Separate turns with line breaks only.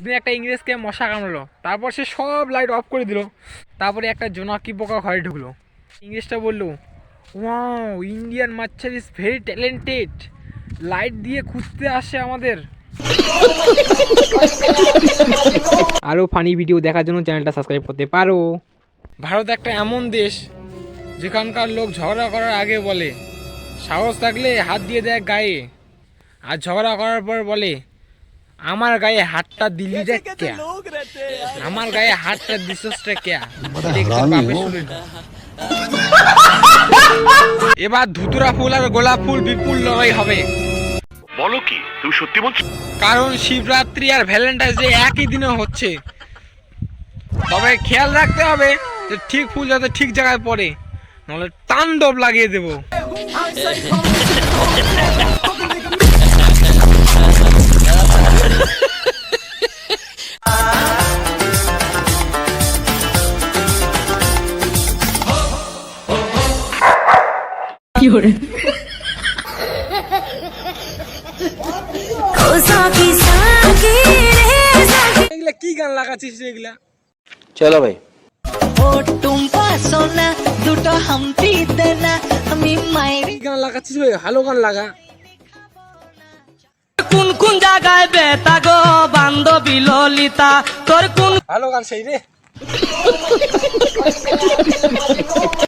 একদিন একটা ইংরেজকে মশা কামড়ালো, তারপর সে সব লাইট অফ করে দিল। তারপরে একটা জোনাকি পোকা ঘরে ঢুকলো। ইংরেজটা বললো, ওয়াও, ইন্ডিয়ান মাচ্ছার ইজ ভেরি ট্যালেন্টেড, লাইট দিয়ে খুঁজতে আসে আমাদের। আরও ফানি ভিডিও দেখার জন্য চ্যানেলটা সাবস্ক্রাইব করতে পারো। ভারত একটা এমন দেশ যেখানকার লোক ঝগড়া করার আগে বলে সাহস থাকলে হাত দিয়ে দেয় গায়ে, আর ঝগড়া করার পর বলে আমার গায়ে হাতটা দিলি রে ক্যা, আমার গায়ে হাতটা দিছস রে ক্যা। এবার ধুতুরা ফুল আর গোলাপ ফুল বিপুল লড়াই হবে।
বলো কি, তুমি সত্যি বলছো?
কারণ শিবরাত্রি আর ভ্যালেন্টাইন্স ডে একই দিনে হচ্ছে। তবে খেয়াল রাখতে হবে যে ঠিক ফুল যাতে ঠিক জায়গায় পড়ে, নাহলে তাণ্ডব লাগিয়ে দেবো। এগুলা কি গান লাগাচ্ছিস এগুলা?
চলো ভাই।
গান লাগাচ্ছিস ভাই, ভালো গান লাগা।
কোন কোন জায়গায় বেতা গো বান্ধবী ললিতা, তোর কোন
ভালো গান সেই রে।